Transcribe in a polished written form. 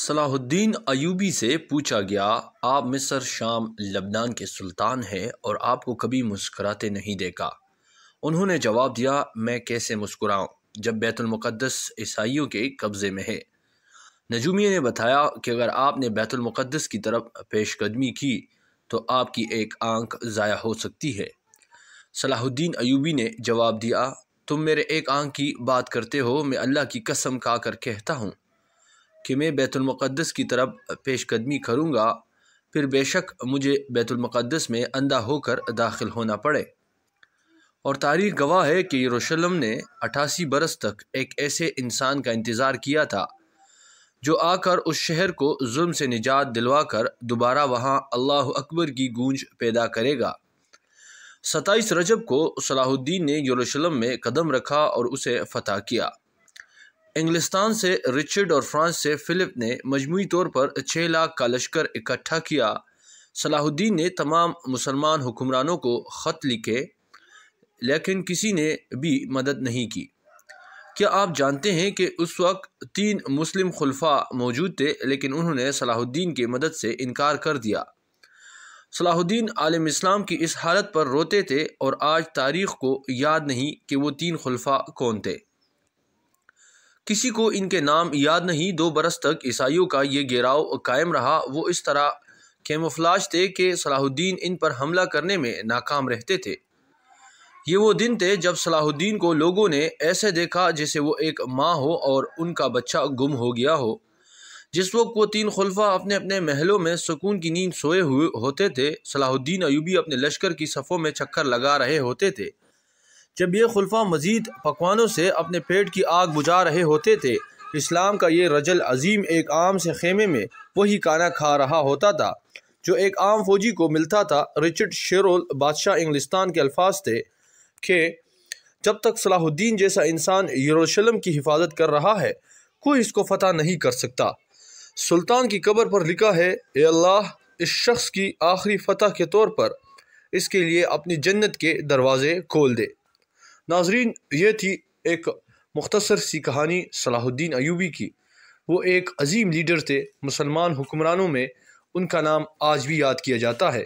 صلاح الدین ایوبی سے پوچھا گیا، آپ مصر، شام، لبنان کے سلطان ہیں اور آپ کو کبھی مسکراتے نہیں دیکھا۔ انہوں نے جواب دیا، میں کیسے مسکراؤں جب بیت المقدس عیسائیوں کے قبضے میں ہے۔ نجومی نے بتایا کہ اگر آپ نے بیت المقدس کی طرف پیش قدمی کی تو آپ کی ایک آنکھ ضائع ہو سکتی ہے۔ صلاح الدین ایوبی نے جواب دیا، تم میرے ایک آنکھ کی بات کرتے ہو، میں اللہ کی قسم کھا کر کہتا ہوں کہ میں بیت المقدس کی طرف پیش قدمی کروں گا، پھر بے شک مجھے بیت المقدس میں اندھا ہو کر داخل ہونا پڑے۔ اور تاریخ گواہ ہے کہ یروشلم نے 88 برس تک ایک ایسے انسان کا انتظار کیا تھا جو آ کر اس شہر کو ظلم سے نجات دلوا کر دوبارہ وہاں اللہ اکبر کی گونج پیدا کرے گا۔ 27 رجب کو صلاح الدین نے یروشلم میں قدم رکھا اور اسے فتح کیا۔ انگلستان سے رچرڈ اور فرانس سے فلپ نے مجموعی طور پر 6 لاکھ کا لشکر اکٹھا کیا۔ صلاح الدین نے تمام مسلمان حکمرانوں کو خط لکھے لیکن کسی نے بھی مدد نہیں کی۔ کیا آپ جانتے ہیں کہ اس وقت 3 مسلم خلفاء موجود تھے لیکن انہوں نے صلاح الدین کی مدد سے انکار کر دیا۔ صلاح الدین عالم اسلام کی اس حالت پر روتے تھے اور آج تاریخ کو یاد نہیں کہ وہ 3 خلفاء کون تھے۔ کسی کو ان کے نام یاد نہیں۔ 2 برس تک عیسائیوں کا یہ گھیراؤ قائم رہا۔ وہ اس طرح کیموفلاج تھے کہ صلاح الدین ان پر حملہ کرنے میں ناکام رہتے تھے۔ یہ وہ دن تھے جب صلاح الدین کو لوگوں نے ایسے دیکھا جیسے وہ ایک ماں ہو اور ان کا بچہ گم ہو گیا ہو۔ جس وقت وہ 3 خلفاء اپنے اپنے محلوں میں سکون کی نیند سوئے ہوئے ہوتے تھے، صلاح الدین ایوبی اپنے لشکر کی صفوں میں چکر لگا رہے ہوتے تھے۔ جب یہ خلفاء مزید پکوانوں سے اپنے پیٹ کی آگ بجھا رہے ہوتے تھے، اسلام کا یہ رجل عظیم ایک عام سے خیمے میں وہی کھانا کھا رہا ہوتا تھا جو ایک عام فوجی کو ملتا تھا۔ رچرڈ شیرول بادشاہ انگلستان کے الفاظ تھے کہ جب تک صلاح الدین جیسا انسان یروشلم کی حفاظت کر رہا ہے، کوئی اس کو فتح نہیں کر سکتا۔ سلطان کی قبر پر لکھا ہے، اے اللہ، اس شخص کی آخری فتح کے طور پر اس کے لیے اپنی جنت کے دروازے کھول دے۔ ناظرین، یہ تھی ایک مختصر سی کہانی صلاح الدین ایوبی کی۔ وہ ایک عظیم لیڈر تھے۔ مسلمان حکمرانوں میں ان کا نام آج بھی یاد کیا جاتا ہے۔